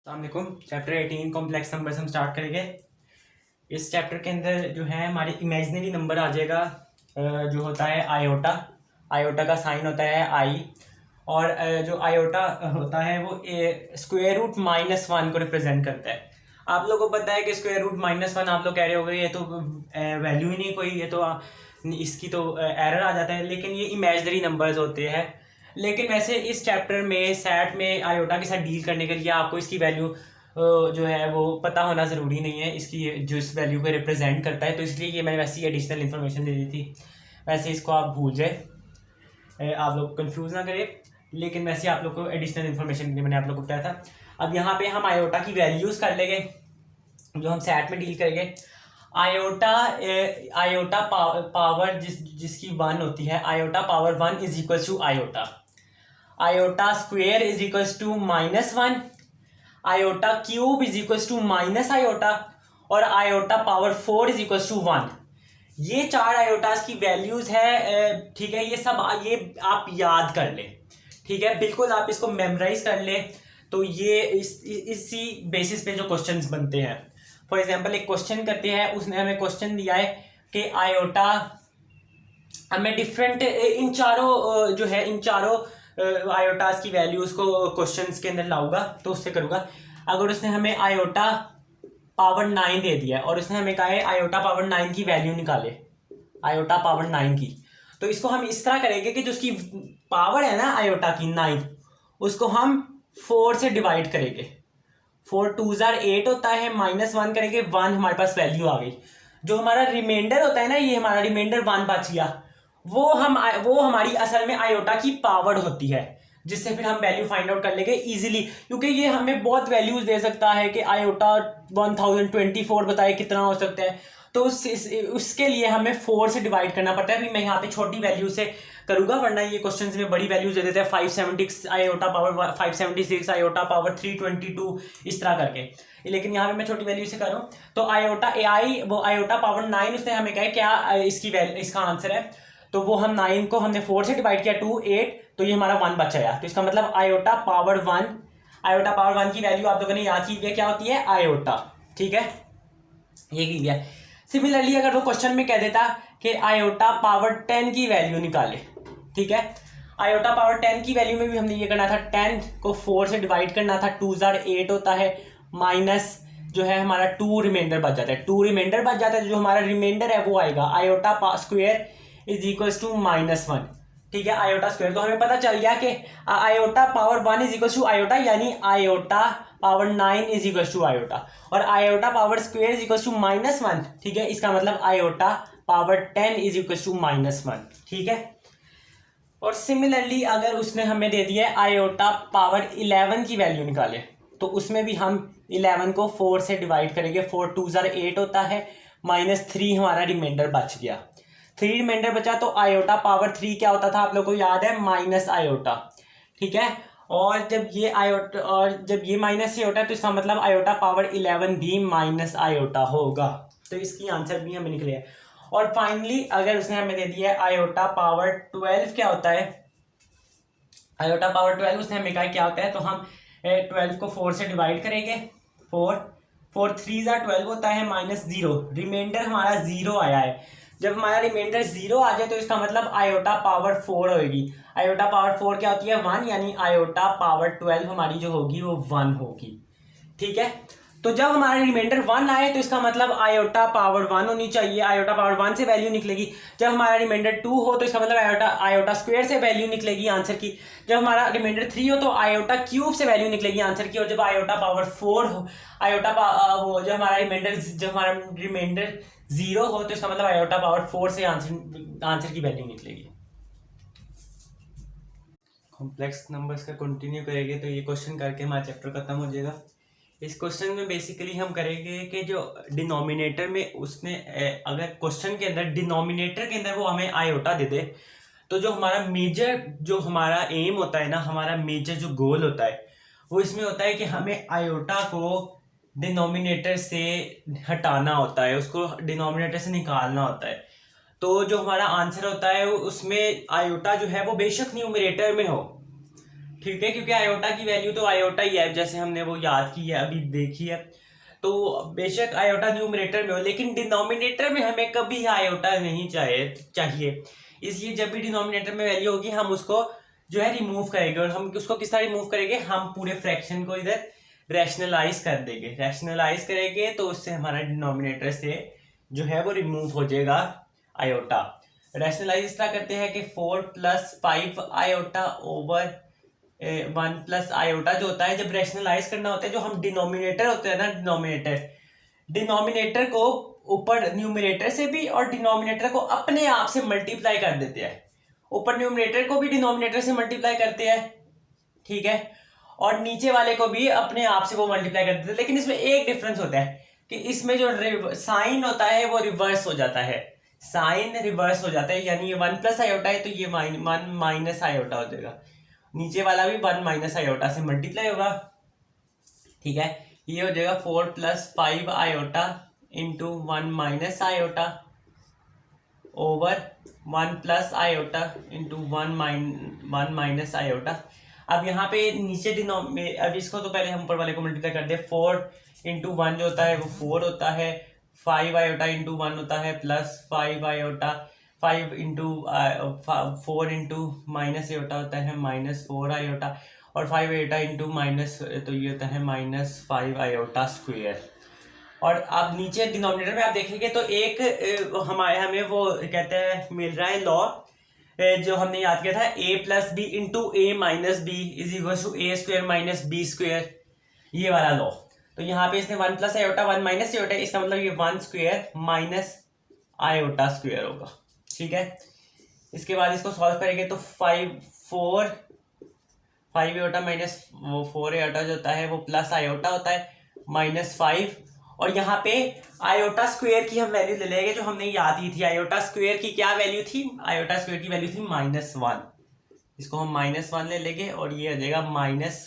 अस्सलामुअलैकुम। Chapter 18 complex numbers हम start करेंगे। इस चैप्टर के अंदर जो है हमारे इमेजिनरी नंबर आ जाएगा, जो होता है आयोटा। आयोटा का साइन होता है आई, और जो आयोटा होता है वो स्क्वायर रूट -1 को रिप्रेजेंट करता है। आप लोगों को पता है कि स्क्वायर रूट -1 आप लोग कह रहे हो गए ये तो वैल्यू ही नहीं कोई, ये तो इसकी तो एरर आ जाता है, लेकिन ये इमेजिनरी नंबर्स होते हैं। लेकिन वैसे इस चैप्टर में सैट में आयोटा के साथ डील करने के लिए आपको इसकी वैल्यू जो है वो पता होना ज़रूरी नहीं है, इसकी जो इस वैल्यू को रिप्रेजेंट करता है, तो इसलिए ये मैंने वैसी एडिशनल इन्फॉर्मेशन दे दी थी। वैसे इसको आप भूल जाए, आप लोग कंफ्यूज ना करें, लेकिन वैसे आप लोग को एडिशनल इन्फॉर्मेशन के लिए मैंने आप लोग को बताया था। अब यहाँ पे हम आयोटा की वैल्यूज़ कर लेंगे जो हम सैट में डील करेंगे। आयोटा पावर जिसकी 1 होती है, iota power 1 is equal to iota. Iota square is equal to -1, iota cube is equal to minus iota, और iota power 4 is equal to 1। ये 4 आयोटास की वैल्यूज है, ठीक है। ये सब ये आप याद कर ले, ठीक है, बिल्कुल आप इसको मेमोराइज कर ले। तो ये इसी बेसिस पे जो क्वेश्चंस बनते हैं। फॉर एग्जांपल एक क्वेश्चन करते हैं, उसने हमें क्वेश्चन दिया है कि आयोटा, हमें डिफरेंट इन चारों जो है इन चारों आयोटास की वैल्यूज को क्वेश्चंस के अंदर लाऊंगा, तो उससे करूंगा। अगर उसने हमें आयोटा पावर 9 दे दिया है और उसने हमें कहा है आयोटा पावर 9 की वैल्यू निकाले, आयोटा पावर 9 की, तो इसको हम इस तरह करेंगे कि जो उसकी पावर है ना आयोटा की 9, उसको हम 4 से डिवाइड करेंगे। 4 2 8 होता है, -1 करेंगे, 1 हमारे पास वैल्यू आ गई। जो हमारा रिमाइंडर होता है ना, ये हमारा रिमाइंडर 1 बच गया, वो हमारी असल में आयोटा की पावर होती है, जिससे फिर हम वैल्यू फाइंड आउट कर लेंगे इजीली, क्योंकि ये हमें बहुत वैल्यूज दे सकता है कि आयोटा 1024 बताए कितना हो सकता है, तो उसके लिए हमें 4 से डिवाइड करना पड़ता है। अभी मैं यहाँ पे छोटी वैल्यू से करूंगा, वरना ये क्वेश्चंस में बड़ी वैल्यूज दे देते हैं, 576 आयोटा पावर 576 आयोटा पावर 322 इस तरह करके, लेकिन यहाँ पे मैं छोटी वैल्यू से करूँ। तो आयोटा आई वो आयोटा पावर 9 उसने हमें कहा क्या इसका आंसर है, तो वो हम 9 को हमने 4 से डिवाइड किया 2 8, तो ये हमारा 1 बचाया। तो इसका मतलब आयोटा पावर 1 की वैल्यू आप लोगों ने याद की है क्या होती है, आयोटा, ठीक है, ये की गया। सिमिलरली अगर वो क्वेश्चन में कह देता कि आयोटा पावर 10 की वैल्यू निकाले, ठीक है, आयोटा पावर 10 की वैल्यू में भी हमने ये करना था, 10 को 4 से डिवाइड करना था, 2 8 होता है, माइनस जो है हमारा 2 रिमाइंडर बच जाता है, 2 रिमाइंडर बच जाता है, जो हमारा रिमाइंडर है वो आएगा iota square is equal to -1, ठीक है, आयोटा स्क्वायर। तो हमें पता चल गया कि iota power 1 is equal to iota, यानी iota power 9 is equal to iota, और iota power square is equal to -1, ठीक है, इसका मतलब iota power 10 is equal to -1, ठीक है। और सिमिलरली अगर उसने हमें दे दिया है आयोटा पावर 11 की वैल्यू निकाले, तो उसमें भी हम 11 को 4 से डिवाइड करेंगे, 4 2 8 होता है, -3 हमारा रिमाइंडर बच गया, 3 रिमाइंडर बचा, तो आयोटा पावर 3 क्या होता था आप लोगों को याद है, माइनस आयोटा, ठीक है। और जब ये माइनस से होता है तो इसका मतलब आयोटा पावर 11 भी माइनस आयोटा होगा, तो इसकी आंसर भी हमें निकले। और फाइनली अगर उसने हमें दे दिया है आयोटा पावर 12 क्या होता है, आयोटा पावर 12 उसने हमें कहा क्या होता है, तो हम 12 को 4 से डिवाइड करेंगे, 4 3 12 होता है, -0, रिमाइंडर हमारा 0 आया है। जब हमारा रिमाइंडर 0 आ जाए तो इसका मतलब आयोटा पावर 4 होगी। आयोटा पावर 4 क्या होती है, 1, यानी आयोटा पावर 12 हमारी जो होगी वो 1 होगी, ठीक है। तो जब हमारा रिमाइंडर 1 आए तो इसका मतलब आयोटा पावर 1 होनी चाहिए, आयोटा पावर 1 से वैल्यू निकलेगी। जब हमारा रिमाइंडर 2 हो तो इसका मतलब आयोटा स्क्वायर से वैल्यू निकलेगी आंसर की। जब हमारा रिमाइंडर 3 हो तो आयोटा क्यूब से वैल्यू निकलेगी आंसर की। और जब आयोटा पावर 4 हो, जब हमारा रिमाइंडर 0 हो तो इसका मतलब आयोटा पावर 4 से आंसर की वैल्यू निकलेगी। कॉम्प्लेक्स नंबर्स का कंटिन्यू करेंगे तो ये क्वेश्चन करके हमारा चैप्टर खत्म हो जाएगा। इस क्वेश्चन में बेसिकली हम करेंगे कि जो डिनोमिनेटर में उसने अगर क्वेश्चन के अंदर डिनोमिनेटर के अंदर वो हमें आयोटा दे दे, तो जो हमारा एम होता है ना, हमारा मेजर जो गोल होता है वो इसमें होता है कि हमें आयोटा को डिनोमिनेटर से हटाना होता है, उसको डिनोमिनेटर से निकालना होता है। तो जो हमारा आंसर होता है उसमें आयोटा जो है वो बेशक न्यूमरेटर में हो, ठीक है, क्योंकि आयोटा की वैल्यू तो आयोटा ही है, जैसे हमने वो याद की है, अभी देखी है। तो बेशक आयोटा न्यूमरेटर में हो, लेकिन डिनोमिनेटर में हमें कभी आयोटा नहीं चाहिए। इसलिए जब भी डिनोमिनेटर में वैल्यू होगी हम उसको जो है रिमूव करेंगे। और हम उसको किस तरह रिमूव करेंगे, हम पूरे फ्रैक्शन को इधर रैशनलाइज कर देंगे। रैशनलाइज करेंगे तो उससे हमारा डिनोमिनेटर से जो है वो रिमूव हो जाएगा आयोटा। रैशनलाइज इस तरह करते हैं कि 4 + 5 आयोटा ओवर 1 + आयोटा जो होता है, जब रैशनलाइज करना होता है, जो हम डिनोमिनेटर होते हैं ना, डिनोमिनेटर को ऊपर न्यूमरेटर से भी और डिनोमिनेटर को अपने आप से मल्टीप्लाई कर देते हैं। ऊपर न्यूमरेटर को भी डिनोमिनेटर से मल्टीप्लाई करते हैं, ठीक है, और नीचे वाले को भी अपने आप से वो मल्टीप्लाई कर देते हैं। लेकिन इसमें एक डिफरेंस होता है कि इसमें जो साइन होता है वो रिवर्स हो जाता है, साइन रिवर्स हो जाता है। यानी ये 1 + आयोटा है तो ये 1 - आयोटा हो जाएगा, नीचे वाला भी 1 - आयोटा से मल्टीप्लाई होगा, ठीक है। ये हो जाएगा 4 + 5 iota into 1 - iota over 1 + iota into 1 - iota. अब यहाँ पे नीचे अब इसको तो पहले हम ऊपर वाले को मल्टीप्लाई कर दे। 4 × 1 जो होता है वो 4 होता है, 5 आयोटा इंटू 1 होता है plus 5 iota, 5 into 4 into minus iota होता है -4 आयोटा, और 5 आयोटा इंटू माइनस तो ये होता है -5 आयोटा स्क्वायर। और अब नीचे डिनोमिनेटर में आप देखेंगे तो एक हमें वो कहते हैं मिल रहा है लॉ, जो हमने याद किया था, a + b into a - b is equal to a² - b², ये वाला लॉ। तो यहाँ पे इसने 1 + आयोटा 1 - आयोटा, इसका मतलब ये 1² माइनस आयोटा स्क्वायर होगा, ठीक है। इसके बाद इसको सॉल्व करेंगे तो 5 आयोटा माइनस 4 आयोटा जो होता है वो प्लस आयोटा होता है -5, और यहाँ पे आयोटा स्क्वायर की हम वैल्यू ले लेंगे जो हमने याद की थी। आयोटा स्क्वायर की क्या वैल्यू थी, आयोटा स्क्वायर की वैल्यू थी -1, इसको हम -1 ले लेंगे और ये हो जाएगा माइनस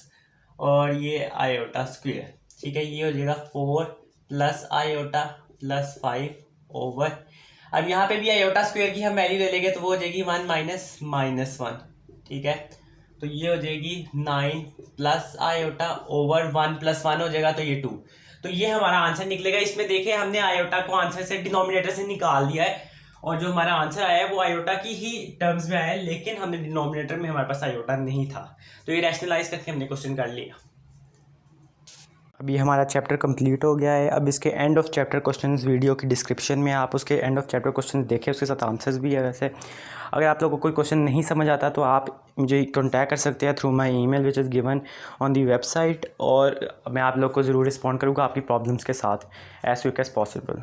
और ये आयोटा स्क्वायर, ठीक है। ये हो जाएगा 4 + आयोटा प्लस 5 ओवर, अब यहाँ पे भी आयोटा स्क्वायर की हम वैल्यू ले लेंगे तो वो हो जाएगी 1 - -1, ठीक है। तो ये हो जाएगी 9 + आयोटा ओवर 1 + 1 हो जाएगा तो ये 2। तो ये हमारा आंसर निकलेगा। इसमें देखिए हमने आयोटा को आंसर से डिनोमिनेटर से निकाल दिया है, और जो हमारा आंसर आया है वो आयोटा की ही टर्म्स में आया है, लेकिन हमने डिनोमिनेटर में हमारे पास आयोटा नहीं था। तो ये रैशनलाइज करके हमने क्वेश्चन कर लिया। अभी हमारा चैप्टर कंप्लीट हो गया है। अब इसके end of chapter questions video की डिस्क्रिप्शन में आप उसके एंड ऑफ चैप्टर क्वेश्चन देखें, उसके साथ आंसर्स भी है। वैसे अगर आप लोगों को कोई क्वेश्चन नहीं समझ आता तो आप मुझे कांटेक्ट कर सकते हैं through my email which is given on the website, और मैं आप लोग को ज़रूर रिस्पॉन्ड करूँगा आपकी प्रॉब्लम्स के साथ एज क्विक एज़ पॉसिबल।